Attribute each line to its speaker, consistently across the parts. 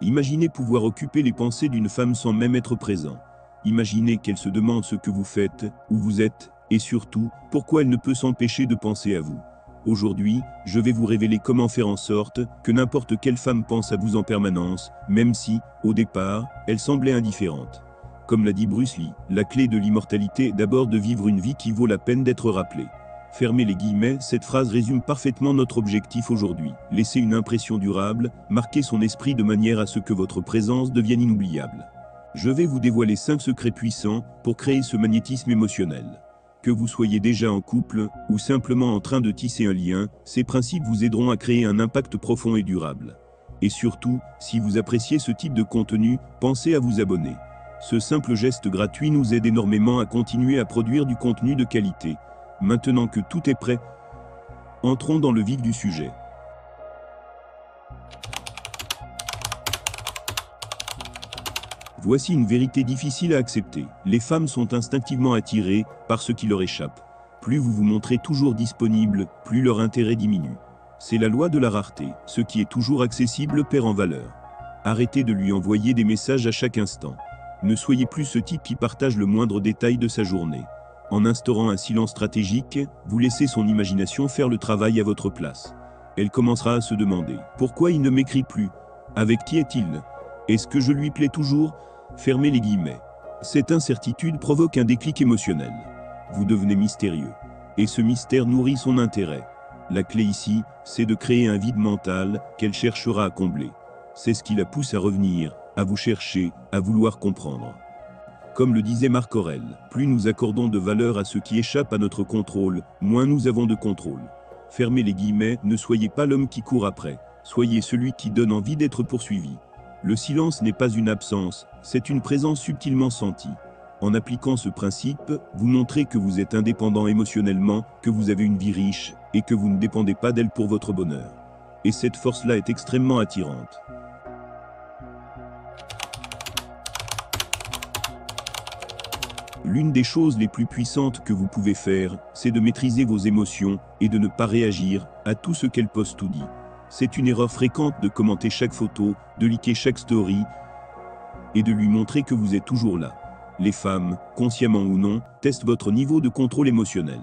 Speaker 1: Imaginez pouvoir occuper les pensées d'une femme sans même être présent. Imaginez qu'elle se demande ce que vous faites, où vous êtes, et surtout, pourquoi elle ne peut s'empêcher de penser à vous. Aujourd'hui, je vais vous révéler comment faire en sorte que n'importe quelle femme pense à vous en permanence, même si, au départ, elle semblait indifférente. Comme l'a dit Bruce Lee, la clé de l'immortalité est d'abord de vivre une vie qui vaut la peine d'être rappelée. Fermez les guillemets, cette phrase résume parfaitement notre objectif aujourd'hui. Laisser une impression durable, marquer son esprit de manière à ce que votre présence devienne inoubliable. Je vais vous dévoiler 5 secrets puissants pour créer ce magnétisme émotionnel. Que vous soyez déjà en couple ou simplement en train de tisser un lien, ces principes vous aideront à créer un impact profond et durable. Et surtout, si vous appréciez ce type de contenu, pensez à vous abonner. Ce simple geste gratuit nous aide énormément à continuer à produire du contenu de qualité. Maintenant que tout est prêt, entrons dans le vif du sujet. Voici une vérité difficile à accepter. Les femmes sont instinctivement attirées par ce qui leur échappe. Plus vous vous montrez toujours disponible, plus leur intérêt diminue. C'est la loi de la rareté. Ce qui est toujours accessible perd en valeur. Arrêtez de lui envoyer des messages à chaque instant. Ne soyez plus ce type qui partage le moindre détail de sa journée. En instaurant un silence stratégique, vous laissez son imagination faire le travail à votre place. Elle commencera à se demander « Pourquoi il ne m'écrit plus? Avec qui est-il? Est-ce que je lui plais toujours ?» Fermez les guillemets. Cette incertitude provoque un déclic émotionnel. Vous devenez mystérieux. Et ce mystère nourrit son intérêt. La clé ici, c'est de créer un vide mental qu'elle cherchera à combler. C'est ce qui la pousse à revenir, à vous chercher, à vouloir comprendre. Comme le disait Marc Aurèle, plus nous accordons de valeur à ce qui échappe à notre contrôle, moins nous avons de contrôle. Fermez les guillemets, ne soyez pas l'homme qui court après, soyez celui qui donne envie d'être poursuivi. Le silence n'est pas une absence, c'est une présence subtilement sentie. En appliquant ce principe, vous montrez que vous êtes indépendant émotionnellement, que vous avez une vie riche, et que vous ne dépendez pas d'elle pour votre bonheur. Et cette force-là est extrêmement attirante. L'une des choses les plus puissantes que vous pouvez faire, c'est de maîtriser vos émotions et de ne pas réagir à tout ce qu'elle poste ou dit. C'est une erreur fréquente de commenter chaque photo, de liker chaque story et de lui montrer que vous êtes toujours là. Les femmes, consciemment ou non, testent votre niveau de contrôle émotionnel.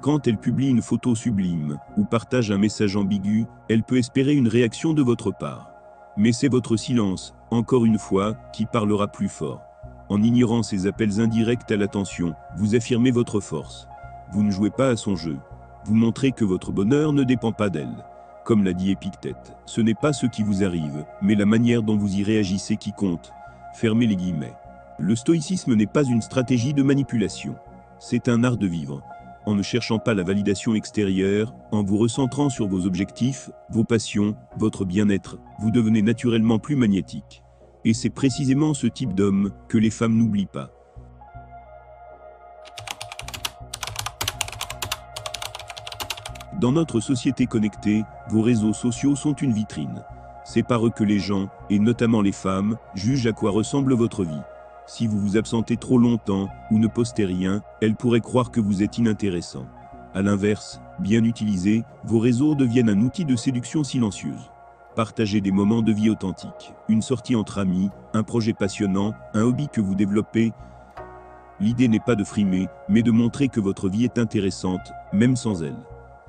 Speaker 1: Quand elle publie une photo sublime ou partage un message ambigu, elle peut espérer une réaction de votre part. Mais c'est votre silence, encore une fois, qui parlera plus fort. En ignorant ces appels indirects à l'attention, vous affirmez votre force. Vous ne jouez pas à son jeu. Vous montrez que votre bonheur ne dépend pas d'elle. Comme l'a dit Épictète, ce n'est pas ce qui vous arrive, mais la manière dont vous y réagissez qui compte. Fermez les guillemets. Le stoïcisme n'est pas une stratégie de manipulation. C'est un art de vivre. En ne cherchant pas la validation extérieure, en vous recentrant sur vos objectifs, vos passions, votre bien-être, vous devenez naturellement plus magnétique. Et c'est précisément ce type d'homme que les femmes n'oublient pas. Dans notre société connectée, vos réseaux sociaux sont une vitrine. C'est par eux que les gens, et notamment les femmes, jugent à quoi ressemble votre vie. Si vous vous absentez trop longtemps ou ne postez rien, elles pourraient croire que vous êtes inintéressant. A l'inverse, bien utilisés, vos réseaux deviennent un outil de séduction silencieuse. Partagez des moments de vie authentiques, une sortie entre amis, un projet passionnant, un hobby que vous développez. L'idée n'est pas de frimer, mais de montrer que votre vie est intéressante, même sans elle.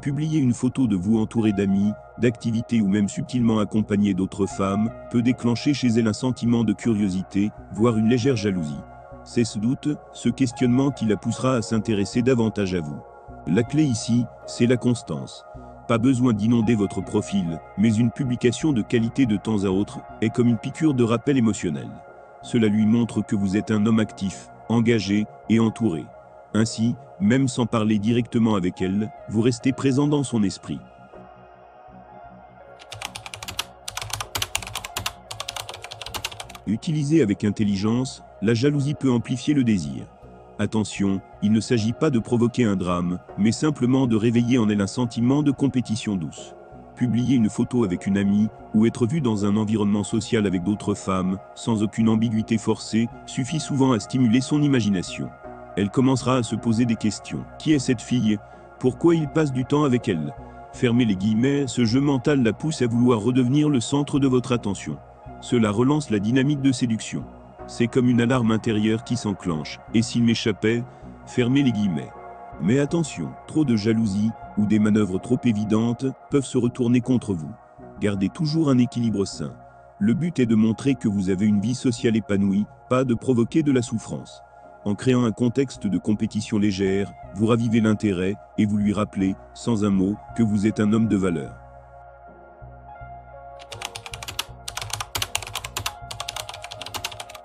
Speaker 1: Publier une photo de vous entouré d'amis, d'activités ou même subtilement accompagné d'autres femmes peut déclencher chez elles un sentiment de curiosité, voire une légère jalousie. C'est ce doute, ce questionnement qui la poussera à s'intéresser davantage à vous. La clé ici, c'est la constance. Pas besoin d'inonder votre profil, mais une publication de qualité de temps à autre est comme une piqûre de rappel émotionnel. Cela lui montre que vous êtes un homme actif, engagé et entouré. Ainsi, même sans parler directement avec elle, vous restez présent dans son esprit. Utilisée avec intelligence, la jalousie peut amplifier le désir. Attention, il ne s'agit pas de provoquer un drame, mais simplement de réveiller en elle un sentiment de compétition douce. Publier une photo avec une amie, ou être vu dans un environnement social avec d'autres femmes, sans aucune ambiguïté forcée, suffit souvent à stimuler son imagination. Elle commencera à se poser des questions. Qui est cette fille? Pourquoi il passe du temps avec elle? Fermez les guillemets, ce jeu mental la pousse à vouloir redevenir le centre de votre attention. Cela relance la dynamique de séduction. C'est comme une alarme intérieure qui s'enclenche, et s'il m'échappait, fermez les guillemets. Mais attention, trop de jalousie, ou des manœuvres trop évidentes, peuvent se retourner contre vous. Gardez toujours un équilibre sain. Le but est de montrer que vous avez une vie sociale épanouie, pas de provoquer de la souffrance. En créant un contexte de compétition légère, vous ravivez l'intérêt, et vous lui rappelez, sans un mot, que vous êtes un homme de valeur.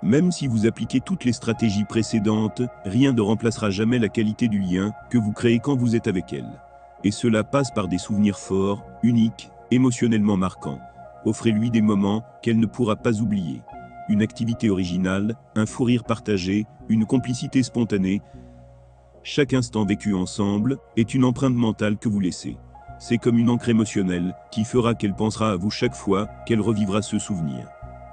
Speaker 1: Même si vous appliquez toutes les stratégies précédentes, rien ne remplacera jamais la qualité du lien que vous créez quand vous êtes avec elle. Et cela passe par des souvenirs forts, uniques, émotionnellement marquants. Offrez-lui des moments qu'elle ne pourra pas oublier. Une activité originale, un fou rire partagé, une complicité spontanée. Chaque instant vécu ensemble est une empreinte mentale que vous laissez. C'est comme une encre émotionnelle qui fera qu'elle pensera à vous chaque fois qu'elle revivra ce souvenir.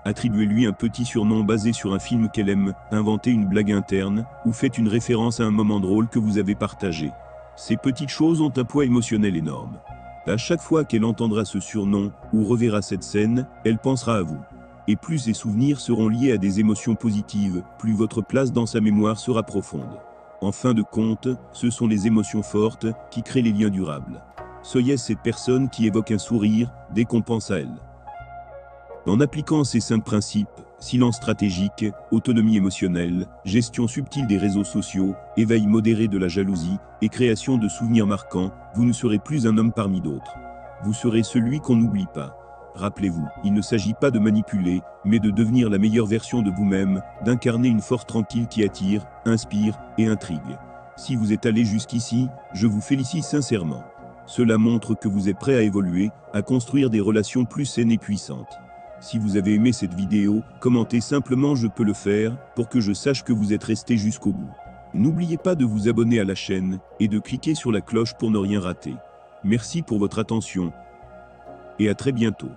Speaker 1: Attribuez-lui un petit surnom basé sur un film qu'elle aime, inventez une blague interne, ou faites une référence à un moment drôle que vous avez partagé. Ces petites choses ont un poids émotionnel énorme. À chaque fois qu'elle entendra ce surnom, ou reverra cette scène, elle pensera à vous. Et plus ces souvenirs seront liés à des émotions positives, plus votre place dans sa mémoire sera profonde. En fin de compte, ce sont les émotions fortes qui créent les liens durables. Soyez cette personne qui évoque un sourire dès qu'on pense à elle. En appliquant ces 5 principes, silence stratégique, autonomie émotionnelle, gestion subtile des réseaux sociaux, éveil modéré de la jalousie et création de souvenirs marquants, vous ne serez plus un homme parmi d'autres. Vous serez celui qu'on n'oublie pas. Rappelez-vous, il ne s'agit pas de manipuler, mais de devenir la meilleure version de vous-même, d'incarner une force tranquille qui attire, inspire et intrigue. Si vous êtes allé jusqu'ici, je vous félicite sincèrement. Cela montre que vous êtes prêt à évoluer, à construire des relations plus saines et puissantes. Si vous avez aimé cette vidéo, commentez simplement « Je peux le faire » pour que je sache que vous êtes resté jusqu'au bout. N'oubliez pas de vous abonner à la chaîne et de cliquer sur la cloche pour ne rien rater. Merci pour votre attention et à très bientôt.